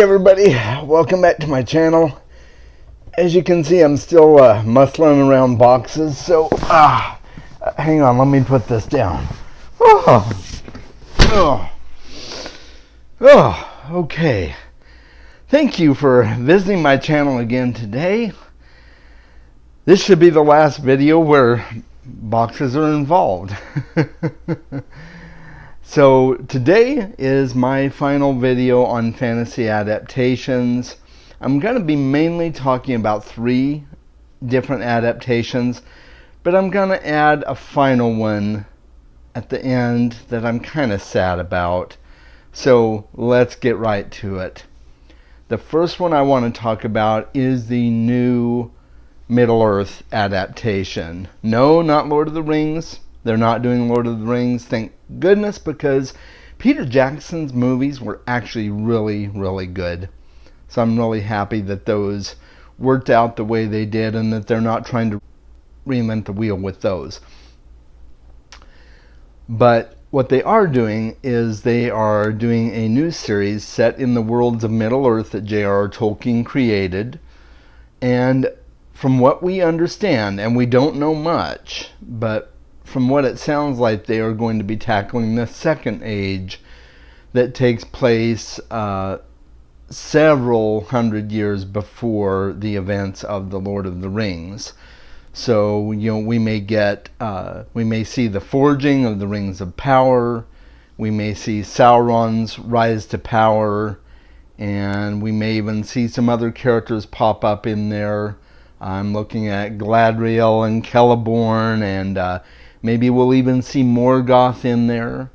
everybody, welcome back to my channel. As you can see, I'm still muscling around boxes, so hang on, let me put this down. Okay. Thank you for visiting my channel again today. This should be the last video where boxes are involved. So today is my final video on fantasy adaptations. I'm going to be mainly talking about 3 different adaptations, but I'm going to add a final one at the end that I'm kind of sad about. So let's get right to it. The first one I want to talk about is the new Middle-earth adaptation. No, not Lord of the Rings. They're not doing Lord of the Rings, thank goodness, because Peter Jackson's movies were actually really, really good. So I'm really happy that those worked out the way they did and that they're not trying to reinvent the wheel with those. But what they are doing is they are doing a new series set in the worlds of Middle-earth that J.R.R. Tolkien created. And from what we understand, and we don't know much, but from what it sounds like, they are going to be tackling the Second Age that takes place several hundred years before the events of the Lord of the Rings. So, we may see the forging of the Rings of Power. We may see Sauron's rise to power, and we may even see some other characters pop up in there. I'm looking at Galadriel and Celeborn, and maybe we'll even see Morgoth in there.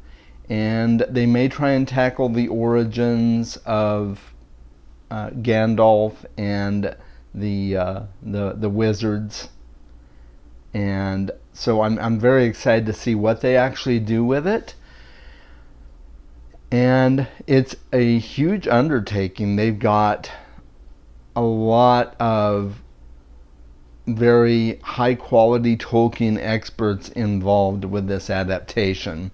And they may try and tackle the origins of Gandalf and the wizards. And so I'm very excited to see what they actually do with it. And it's a huge undertaking. They've got a lot of very high quality Tolkien experts involved with this adaptation.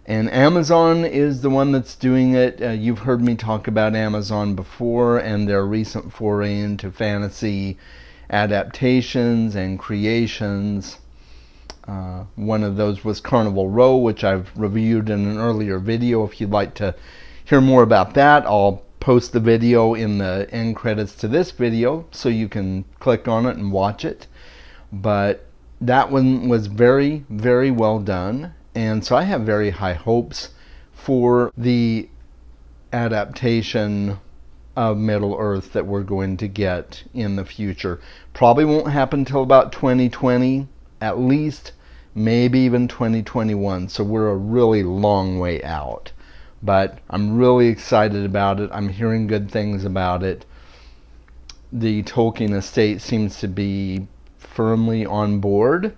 And Amazon is the one that's doing it. You've heard me talk about Amazon before and their recent foray into fantasy adaptations and creations. One of those was Carnival Row, which I've reviewed in an earlier video. If you'd like to hear more about that, I'll post the video in the end credits to this video so you can click on it and watch it. But that one was very, very well done, and so I have very high hopes for the adaptation of Middle-earth that we're going to get in the future. Probably won't happen until about 2020 at least, maybe even 2021, so we're a really long way out. But I'm really excited about it. I'm hearing good things about it. The Tolkien estate seems to be firmly on board,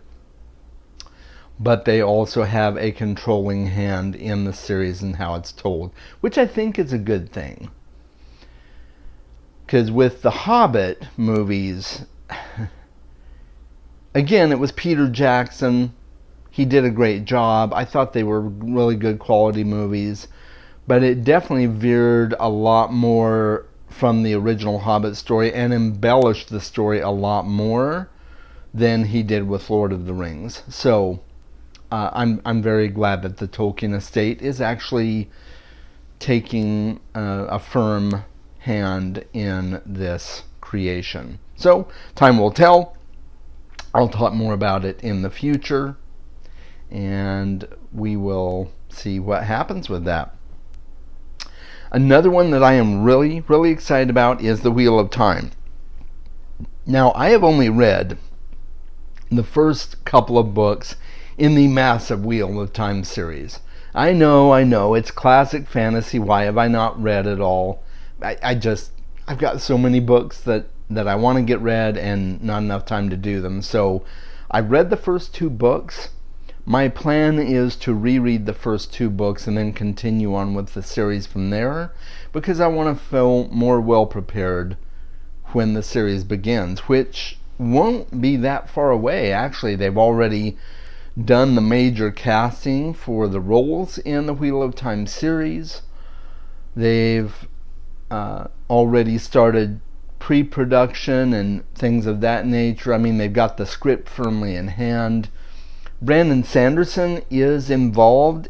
but they also have a controlling hand in the series and how it's told, which I think is a good thing. Because with the Hobbit movies, again, it was Peter Jackson. He did a great job. I thought they were really good quality movies. But it definitely veered a lot more from the original Hobbit story and embellished the story a lot more than he did with Lord of the Rings. So I'm very glad that the Tolkien estate is actually taking a firm hand in this creation. So time will tell. I'll talk more about it in the future, and we will see what happens with that. Another one that I am really, really excited about is The Wheel of Time. Now, I have only read the first couple of books in the massive Wheel of Time series. I know, it's classic fantasy. Why have I not read it all? I've got so many books that I want to get read and not enough time to do them. So I've read the first 2 books. My plan is to reread the first 2 books and then continue on with the series from there, because I want to feel more well prepared when the series begins, which won't be that far away. Actually, they've already done the major casting for the roles in the Wheel of Time series. They've already started pre-production and things of that nature. I mean, they've got the script firmly in hand. Brandon Sanderson is involved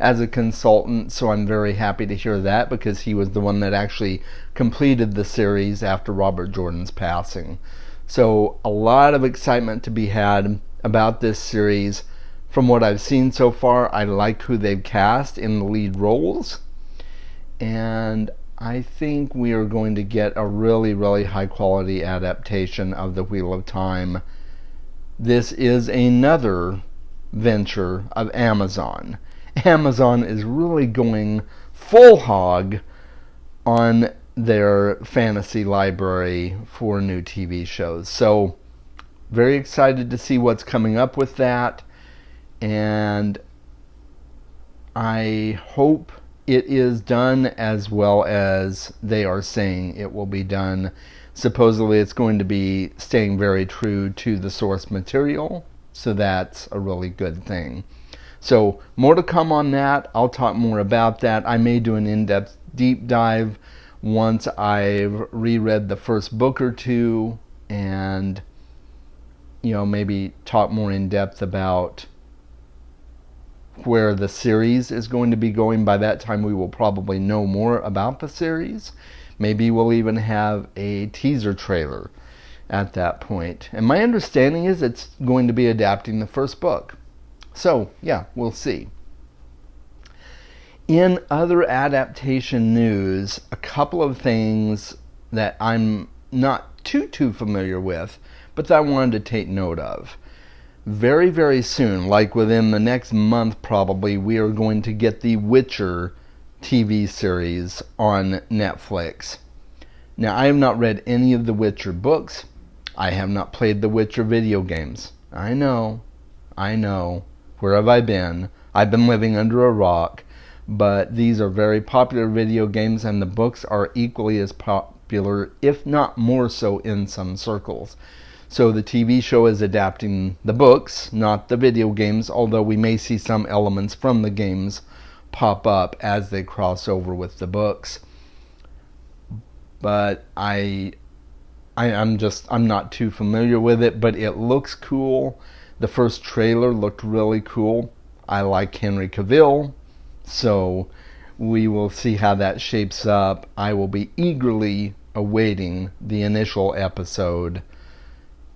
as a consultant, so I'm very happy to hear that, because he was the one that actually completed the series after Robert Jordan's passing. So a lot of excitement to be had about this series. From what I've seen so far, I like who they've cast in the lead roles, and I think we are going to get a really, really high quality adaptation of The Wheel of Time. This is another venture of Amazon. Amazon is really going full hog on their fantasy library for new TV shows. So, very excited to see what's coming up with that. And I hope it is done as well as they are saying it will be done. Supposedly it's going to be staying very true to the source material, so that's a really good thing. So more to come on that. I'll talk more about that. I may do an in-depth deep dive once I've reread the first book or two, and maybe talk more in depth about where the series is going to be going. By that time we will probably know more about the series. Maybe we'll even have a teaser trailer at that point. And my understanding is it's going to be adapting the first book. So, yeah, we'll see. In other adaptation news, a couple of things that I'm not too familiar with, but that I wanted to take note of. Very, very soon, like within the next month probably, we are going to get the Witcher TV series on Netflix. Now, I have not read any of the Witcher books. I have not played the Witcher video games. I know. Where have I been? I've been living under a rock. But these are very popular video games, and the books are equally as popular, if not more so, in some circles. So the TV show is adapting the books, not the video games, although we may see some elements from the games pop up as they cross over with the books. But I'm not too familiar with it, but it looks cool. The first trailer looked really cool. I like Henry Cavill, so we will see how that shapes up. I will be eagerly awaiting the initial episode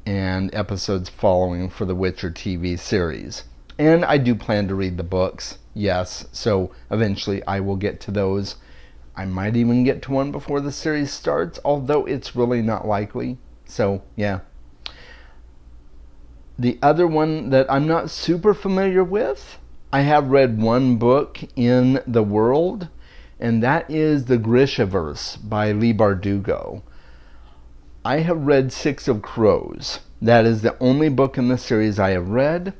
and episodes following for the Witcher TV series. And I do plan to read the books, yes, so eventually I will get to those. I might even get to one before the series starts, although it's really not likely. So, yeah. The other one that I'm not super familiar with, I have read one book in the world, and that is The Grishaverse by Leigh Bardugo. I have read Six of Crows. That is the only book in the series I have read.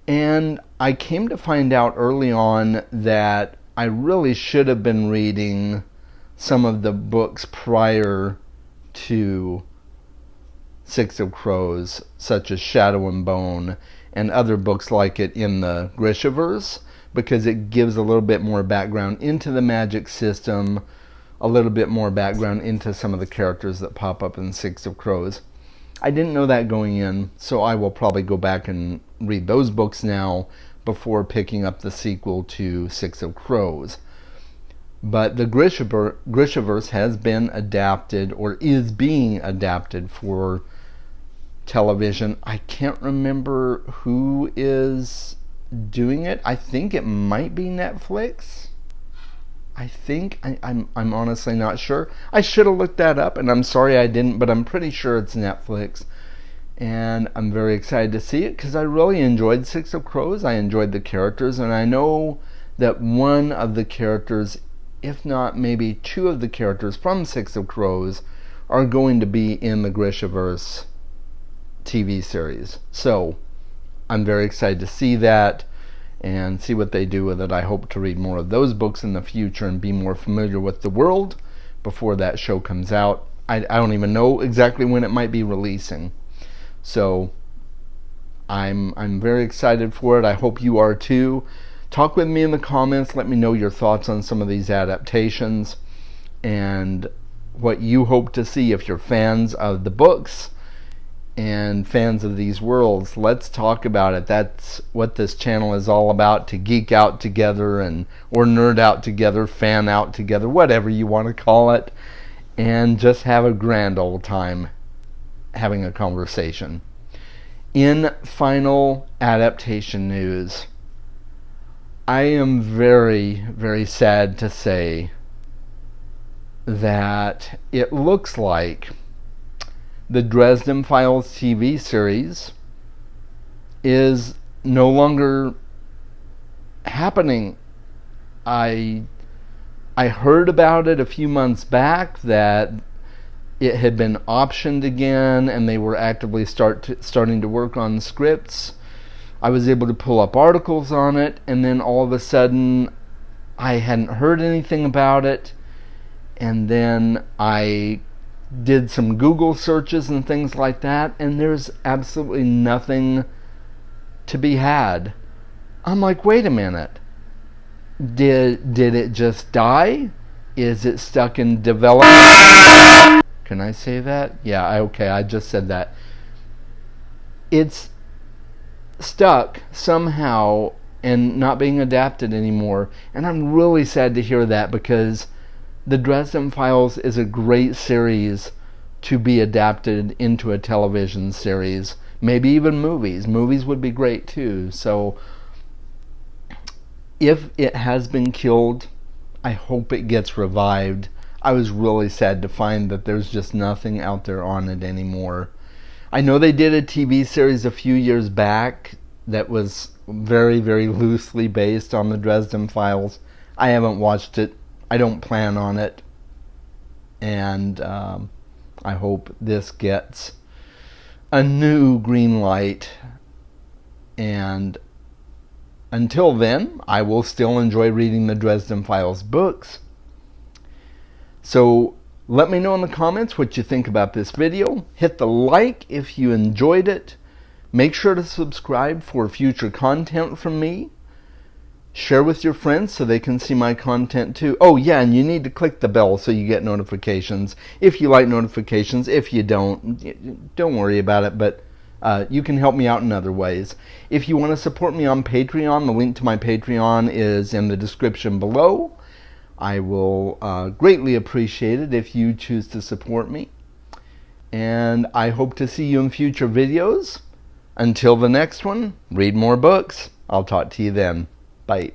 And I came to find out early on that I really should have been reading some of the books prior to Six of Crows, such as Shadow and Bone, and other books like it in the Grishaverse, because it gives a little bit more background into the magic system, a little bit more background into some of the characters that pop up in Six of Crows. I didn't know that going in, so I will probably go back and read those books now before picking up the sequel to Six of Crows. But the Grishaverse has been adapted, or is being adapted for television. I can't remember who is doing it. I think it might be Netflix. I'm honestly not sure. I should have looked that up, and I'm sorry I didn't, but I'm pretty sure it's Netflix. And I'm very excited to see it, because I really enjoyed Six of Crows. I enjoyed the characters, and I know that one of the characters, if not maybe two of the characters from Six of Crows, are going to be in the Grishaverse TV series. So I'm very excited to see that and see what they do with it. I hope to read more of those books in the future and be more familiar with the world before that show comes out. I don't even know exactly when it might be releasing. So I'm very excited for it. I hope you are too. Talk with me in the comments. Let me know your thoughts on some of these adaptations. and what you hope to see if you're fans of the books and fans of these worlds. Let's talk about it. That's what this channel is all about, to geek out together and or nerd out together, fan out together, whatever you want to call it, and just have a grand old time having a conversation. In final adaptation news, I am very, very sad to say that it looks like the Dresden Files TV series is no longer happening. I heard about it a few months back that it had been optioned again and they were actively starting to work on scripts. I was able to pull up articles on it, and then all of a sudden I hadn't heard anything about it. And then I did some Google searches and things like that, and there's absolutely nothing to be had. I'm like, wait a minute. Did it just die? Is it stuck in development? Can I say that? Yeah, okay, I just said that. It's stuck somehow and not being adapted anymore. And I'm really sad to hear that, because the Dresden Files is a great series to be adapted into a television series. Maybe even movies. Movies would be great too. So if it has been killed, I hope it gets revived. I was really sad to find that there's just nothing out there on it anymore. I know they did a TV series a few years back that was very, very loosely based on the Dresden Files. I haven't watched it. I don't plan on it. And I hope this gets a new green light. And until then, I will still enjoy reading the Dresden Files books. So let me know in the comments what you think about this video. Hit the like if you enjoyed it. Make sure to subscribe for future content from me. Share with your friends so they can see my content too. Oh yeah, and you need to click the bell so you get notifications. If you like notifications, if you don't worry about it, but you can help me out in other ways. If you want to support me on Patreon, the link to my Patreon is in the description below. I will greatly appreciate it if you choose to support me. And I hope to see you in future videos. Until the next one, read more books. I'll talk to you then. Bye.